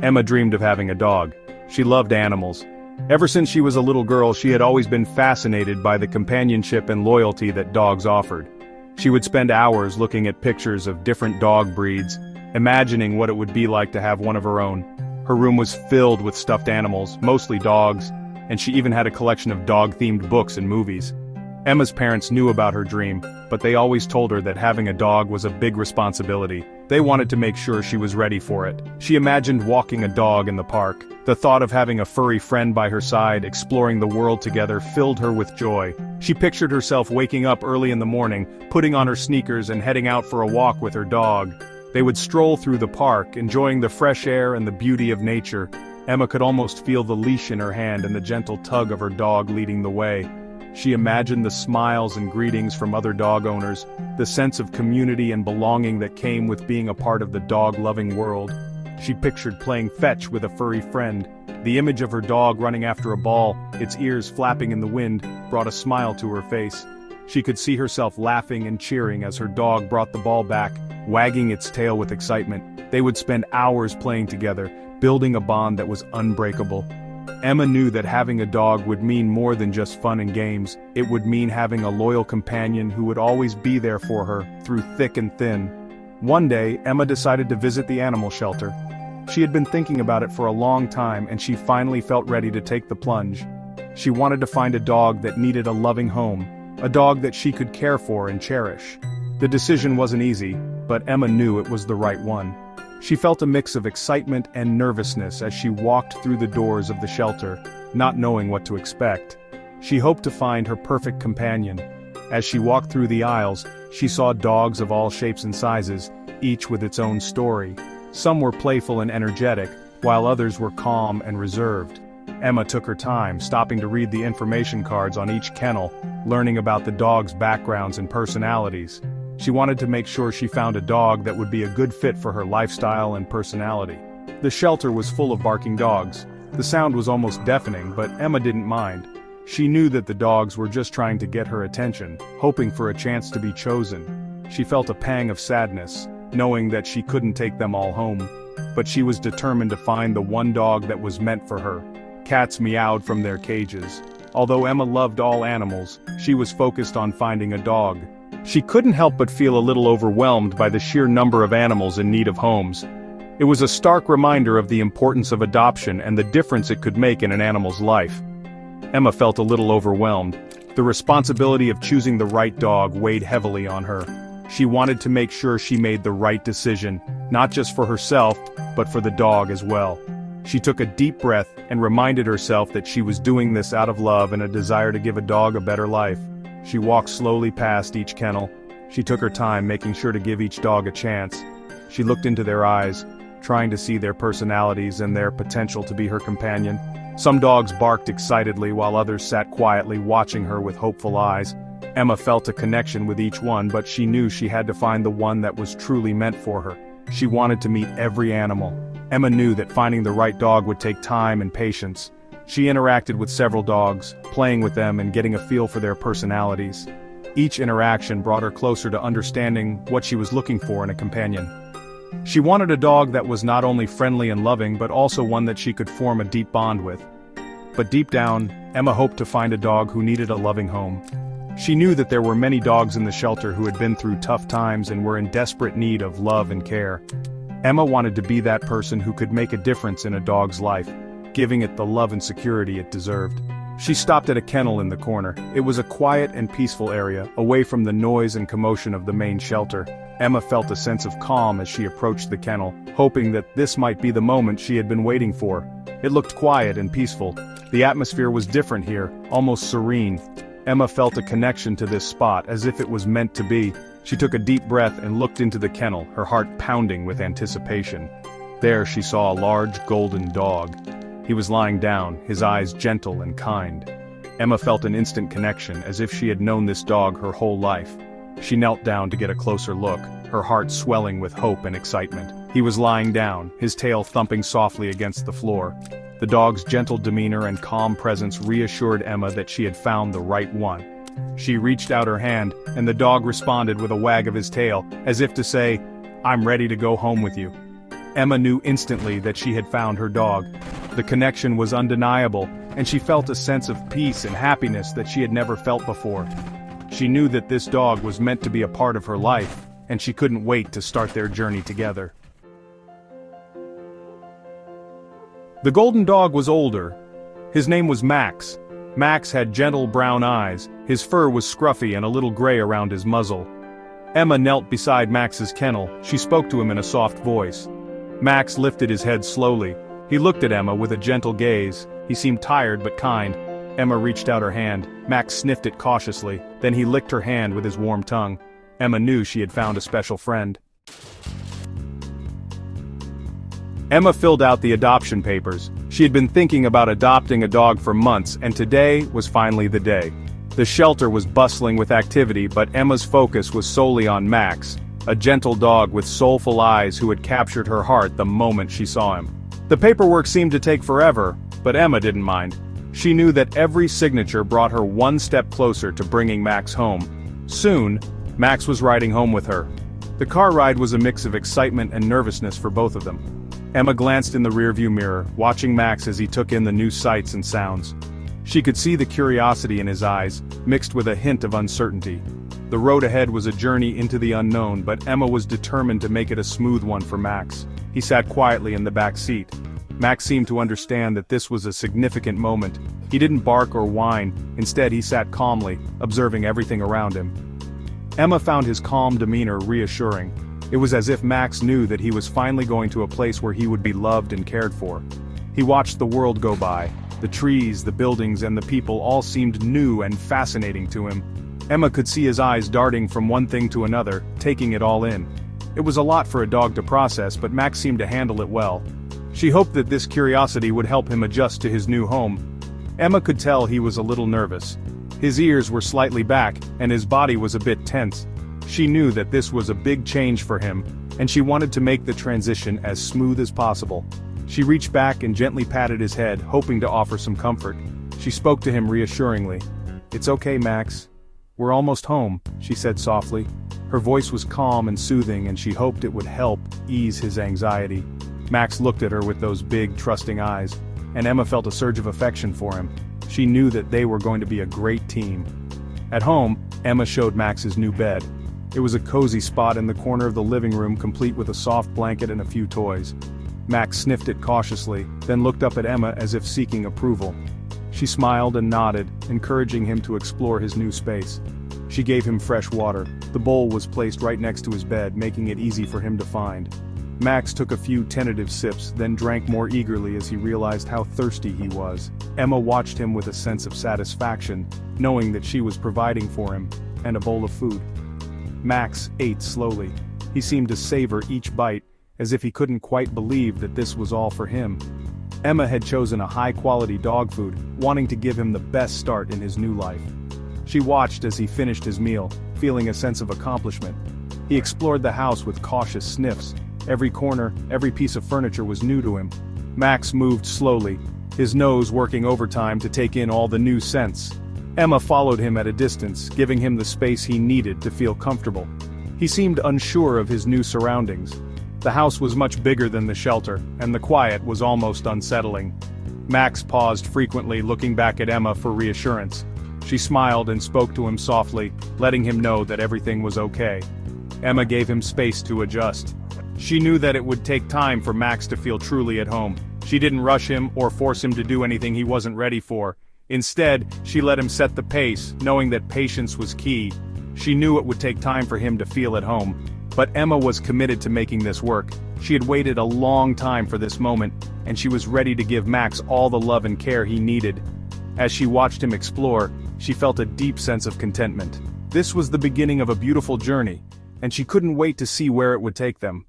Emma dreamed of having a dog. She loved animals. Ever since she was a little girl, she had always been fascinated by the companionship and loyalty that dogs offered. She would spend hours looking at pictures of different dog breeds, imagining what it would be like to have one of her own. Her room was filled with stuffed animals, mostly dogs, and she even had a collection of dog-themed books and movies. Emma's parents knew about her dream, but they always told her that having a dog was a big responsibility. They wanted to make sure she was ready for it. She imagined walking a dog in the park. The thought of having a furry friend by her side, exploring the world together, filled her with joy. She pictured herself waking up early in the morning, putting on her sneakers and heading out for a walk with her dog. They would stroll through the park, enjoying the fresh air and the beauty of nature. Emma could almost feel the leash in her hand and the gentle tug of her dog leading the way. She imagined the smiles and greetings from other dog owners, the sense of community and belonging that came with being a part of the dog-loving world. She pictured playing fetch with a furry friend. The image of her dog running after a ball, its ears flapping in the wind, brought a smile to her face. She could see herself laughing and cheering as her dog brought the ball back, wagging its tail with excitement. They would spend hours playing together, building a bond that was unbreakable. Emma knew that having a dog would mean more than just fun and games. It would mean having a loyal companion who would always be there for her, through thick and thin. One day, Emma decided to visit the animal shelter. She had been thinking about it for a long time, and she finally felt ready to take the plunge. She wanted to find a dog that needed a loving home, a dog that she could care for and cherish. The decision wasn't easy, but Emma knew it was the right one. She felt a mix of excitement and nervousness as she walked through the doors of the shelter, not knowing what to expect. She hoped to find her perfect companion. As she walked through the aisles, she saw dogs of all shapes and sizes, each with its own story. Some were playful and energetic, while others were calm and reserved. Emma took her time, stopping to read the information cards on each kennel, learning about the dogs' backgrounds and personalities. She wanted to make sure she found a dog that would be a good fit for her lifestyle and personality. The shelter was full of barking dogs. The sound was almost deafening, but Emma didn't mind. She knew that the dogs were just trying to get her attention, hoping for a chance to be chosen. She felt a pang of sadness, knowing that she couldn't take them all home. But she was determined to find the one dog that was meant for her. Cats meowed from their cages. Although Emma loved all animals, she was focused on finding a dog. She couldn't help but feel a little overwhelmed by the sheer number of animals in need of homes. It was a stark reminder of the importance of adoption and the difference it could make in an animal's life. Emma felt a little overwhelmed. The responsibility of choosing the right dog weighed heavily on her. She wanted to make sure she made the right decision, not just for herself, but for the dog as well. She took a deep breath and reminded herself that she was doing this out of love and a desire to give a dog a better life. She walked slowly past each kennel. She took her time, making sure to give each dog a chance. She looked into their eyes, trying to see their personalities and their potential to be her companion. Some dogs barked excitedly while others sat quietly watching her with hopeful eyes. Emma felt a connection with each one, but she knew she had to find the one that was truly meant for her. She wanted to meet every animal. Emma knew that finding the right dog would take time and patience. She interacted with several dogs, playing with them and getting a feel for their personalities. Each interaction brought her closer to understanding what she was looking for in a companion. She wanted a dog that was not only friendly and loving but also one that she could form a deep bond with. But deep down, Emma hoped to find a dog who needed a loving home. She knew that there were many dogs in the shelter who had been through tough times and were in desperate need of love and care. Emma wanted to be that person who could make a difference in a dog's life, giving it the love and security it deserved. She stopped at a kennel in the corner. It was a quiet and peaceful area, away from the noise and commotion of the main shelter. Emma felt a sense of calm as she approached the kennel, hoping that this might be the moment she had been waiting for. It looked quiet and peaceful. The atmosphere was different here, almost serene. Emma felt a connection to this spot, as if it was meant to be. She took a deep breath and looked into the kennel, her heart pounding with anticipation. There she saw a large golden dog. He was lying down, his eyes gentle and kind. Emma felt an instant connection, as if she had known this dog her whole life. She knelt down to get a closer look, her heart swelling with hope and excitement. He was lying down, his tail thumping softly against the floor. The dog's gentle demeanor and calm presence reassured Emma that she had found the right one. She reached out her hand, and the dog responded with a wag of his tail, as if to say, "I'm ready to go home with you." Emma knew instantly that she had found her dog. The connection was undeniable, and she felt a sense of peace and happiness that she had never felt before. She knew that this dog was meant to be a part of her life, and she couldn't wait to start their journey together. The golden dog was older. His name was Max. Max had gentle brown eyes, his fur was scruffy and a little gray around his muzzle. Emma knelt beside Max's kennel. She spoke to him in a soft voice. Max lifted his head slowly. He looked at Emma with a gentle gaze. He seemed tired but kind. Emma reached out her hand. Max sniffed it cautiously, then he licked her hand with his warm tongue. Emma knew she had found a special friend. Emma filled out the adoption papers. She had been thinking about adopting a dog for months, and today was finally the day. The shelter was bustling with activity, but Emma's focus was solely on Max, a gentle dog with soulful eyes who had captured her heart the moment she saw him. The paperwork seemed to take forever, but Emma didn't mind. She knew that every signature brought her one step closer to bringing Max home. Soon, Max was riding home with her. The car ride was a mix of excitement and nervousness for both of them. Emma glanced in the rearview mirror, watching Max as he took in the new sights and sounds. She could see the curiosity in his eyes, mixed with a hint of uncertainty. The road ahead was a journey into the unknown, but Emma was determined to make it a smooth one for Max. He sat quietly in the back seat. Max seemed to understand that this was a significant moment. He didn't bark or whine, instead he sat calmly, observing everything around him. Emma found his calm demeanor reassuring. It was as if Max knew that he was finally going to a place where he would be loved and cared for. He watched the world go by. The trees, the buildings, and the people all seemed new and fascinating to him. Emma could see his eyes darting from one thing to another, taking it all in. It was a lot for a dog to process, but Max seemed to handle it well. She hoped that this curiosity would help him adjust to his new home. Emma could tell he was a little nervous. His ears were slightly back, and his body was a bit tense. She knew that this was a big change for him, and she wanted to make the transition as smooth as possible. She reached back and gently patted his head, hoping to offer some comfort. She spoke to him reassuringly. "It's okay, Max. We're almost home," she said softly. Her voice was calm and soothing, and she hoped it would help ease his anxiety. Max looked at her with those big, trusting eyes, and Emma felt a surge of affection for him. She knew that they were going to be a great team. At home, Emma showed Max his new bed. It was a cozy spot in the corner of the living room, complete with a soft blanket and a few toys. Max sniffed it cautiously, then looked up at Emma as if seeking approval. She smiled and nodded, encouraging him to explore his new space. She gave him fresh water. The bowl was placed right next to his bed, making it easy for him to find. Max took a few tentative sips, then drank more eagerly as he realized how thirsty he was. Emma watched him with a sense of satisfaction, knowing that she was providing for him, and a bowl of food. Max ate slowly. He seemed to savor each bite, as if he couldn't quite believe that this was all for him. Emma had chosen a high-quality dog food, wanting to give him the best start in his new life. She watched as he finished his meal, feeling a sense of accomplishment. He explored the house with cautious sniffs. Every corner, every piece of furniture was new to him. Max moved slowly, his nose working overtime to take in all the new scents. Emma followed him at a distance, giving him the space he needed to feel comfortable. He seemed unsure of his new surroundings. The house was much bigger than the shelter, and the quiet was almost unsettling. Max paused frequently, looking back at Emma for reassurance. She smiled and spoke to him softly, letting him know that everything was okay. Emma gave him space to adjust. She knew that it would take time for Max to feel truly at home. She didn't rush him or force him to do anything he wasn't ready for. Instead, she let him set the pace, knowing that patience was key. She knew it would take time for him to feel at home. But Emma was committed to making this work. She had waited a long time for this moment, and she was ready to give Max all the love and care he needed. As she watched him explore, she felt a deep sense of contentment. This was the beginning of a beautiful journey, and she couldn't wait to see where it would take them.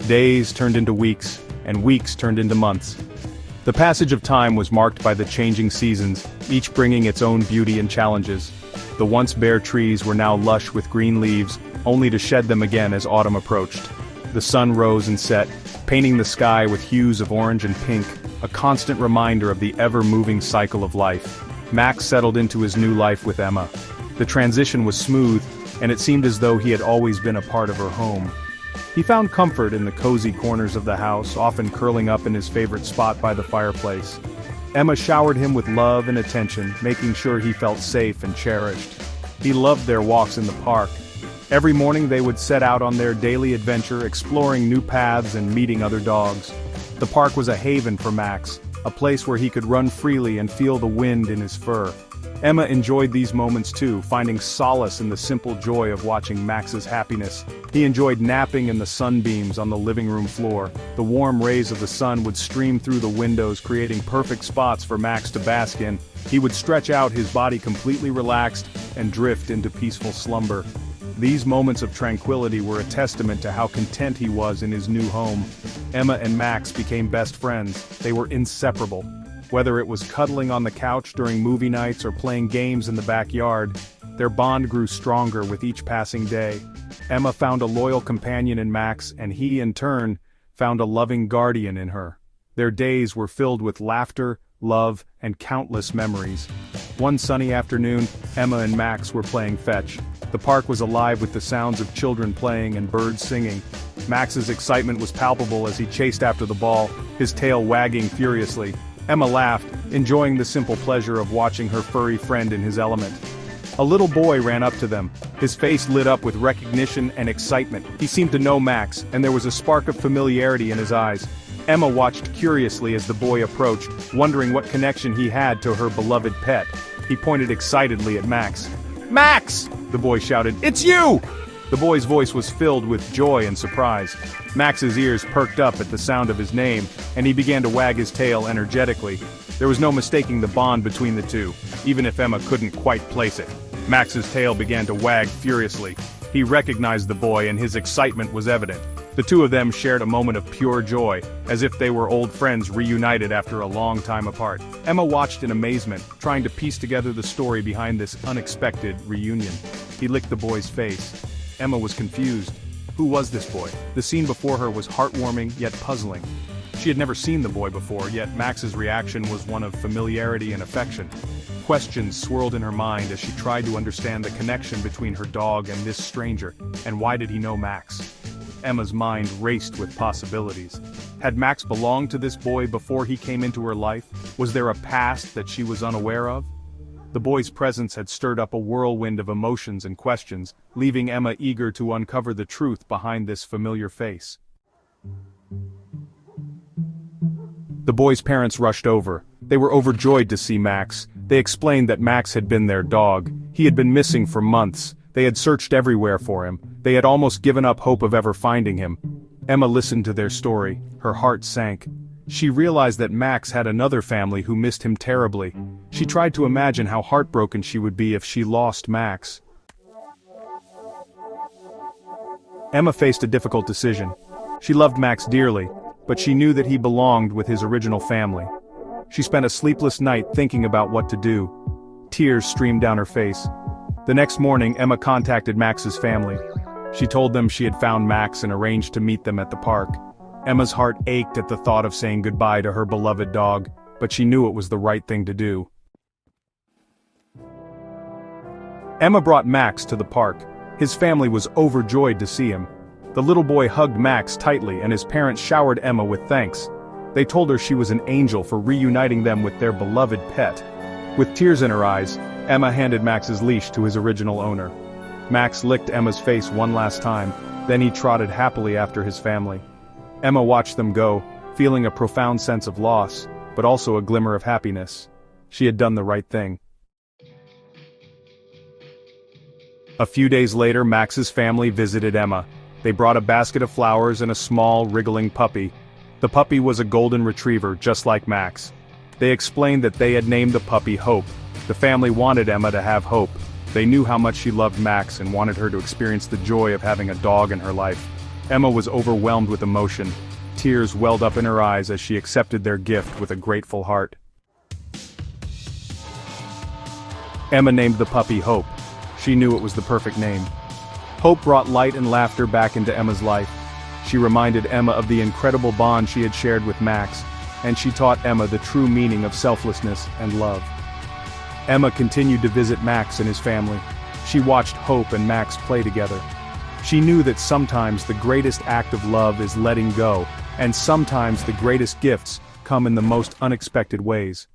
Days turned into weeks, and weeks turned into months. The passage of time was marked by the changing seasons, each bringing its own beauty and challenges. The once bare trees were now lush with green leaves, only to shed them again as autumn approached. The sun rose and set, painting the sky with hues of orange and pink, a constant reminder of the ever-moving cycle of life. Max settled into his new life with Emma. The transition was smooth, and it seemed as though he had always been a part of her home. He found comfort in the cozy corners of the house, often curling up in his favorite spot by the fireplace. Emma showered him with love and attention, making sure he felt safe and cherished. He loved their walks in the park. Every morning they would set out on their daily adventure, exploring new paths and meeting other dogs. The park was a haven for Max, a place where he could run freely and feel the wind in his fur. Emma enjoyed these moments too, finding solace in the simple joy of watching Max's happiness. He enjoyed napping in the sunbeams on the living room floor. The warm rays of the sun would stream through the windows, creating perfect spots for Max to bask in. He would stretch out, his body completely relaxed, and drift into peaceful slumber. These moments of tranquility were a testament to how content he was in his new home. Emma and Max became best friends. They were inseparable. Whether it was cuddling on the couch during movie nights or playing games in the backyard, their bond grew stronger with each passing day. Emma found a loyal companion in Max, and he, in turn, found a loving guardian in her. Their days were filled with laughter, love, and countless memories. One sunny afternoon, Emma and Max were playing fetch. The park was alive with the sounds of children playing and birds singing. Max's excitement was palpable as he chased after the ball, his tail wagging furiously. Emma laughed, enjoying the simple pleasure of watching her furry friend in his element. A little boy ran up to them, his face lit up with recognition and excitement. He seemed to know Max, and there was a spark of familiarity in his eyes. Emma watched curiously as the boy approached, wondering what connection he had to her beloved pet. He pointed excitedly at Max. "Max!" the boy shouted. "It's you!" The boy's voice was filled with joy and surprise. Max's ears perked up at the sound of his name, and he began to wag his tail energetically. There was no mistaking the bond between the two, even if Emma couldn't quite place it. Max's tail began to wag furiously. He recognized the boy, and his excitement was evident. The two of them shared a moment of pure joy, as if they were old friends reunited after a long time apart. Emma watched in amazement, trying to piece together the story behind this unexpected reunion. He licked the boy's face. Emma was confused. Who was this boy? The scene before her was heartwarming, yet puzzling. She had never seen the boy before, yet Max's reaction was one of familiarity and affection. Questions swirled in her mind as she tried to understand the connection between her dog and this stranger, and why did he know Max? Emma's mind raced with possibilities. Had Max belonged to this boy before he came into her life? Was there a past that she was unaware of? The boy's presence had stirred up a whirlwind of emotions and questions, leaving Emma eager to uncover the truth behind this familiar face. The boy's parents rushed over. They were overjoyed to see Max. They explained that Max had been their dog. He had been missing for months. They had searched everywhere for him. They had almost given up hope of ever finding him. Emma listened to their story. Her heart sank. She realized that Max had another family who missed him terribly. She tried to imagine how heartbroken she would be if she lost Max. Emma faced a difficult decision. She loved Max dearly, but she knew that he belonged with his original family. She spent a sleepless night thinking about what to do. Tears streamed down her face. The next morning, Emma contacted Max's family. She told them she had found Max and arranged to meet them at the park. Emma's heart ached at the thought of saying goodbye to her beloved dog, but she knew it was the right thing to do. Emma brought Max to the park. His family was overjoyed to see him. The little boy hugged Max tightly, and his parents showered Emma with thanks. They told her she was an angel for reuniting them with their beloved pet. With tears in her eyes, Emma handed Max's leash to his original owner. Max licked Emma's face one last time, then he trotted happily after his family. Emma watched them go, feeling a profound sense of loss, but also a glimmer of happiness. She had done the right thing. A few days later, Max's family visited Emma. They brought a basket of flowers and a small, wriggling puppy. The puppy was a golden retriever, just like Max. They explained that they had named the puppy Hope. The family wanted Emma to have hope. They knew how much she loved Max and wanted her to experience the joy of having a dog in her life. Emma was overwhelmed with emotion. Tears welled up in her eyes as she accepted their gift with a grateful heart. Emma named the puppy Hope. She knew it was the perfect name. Hope brought light and laughter back into Emma's life. She reminded Emma of the incredible bond she had shared with Max, and she taught Emma the true meaning of selflessness and love. Emma continued to visit Max and his family. She watched Hope and Max play together. She knew that sometimes the greatest act of love is letting go, and sometimes the greatest gifts come in the most unexpected ways.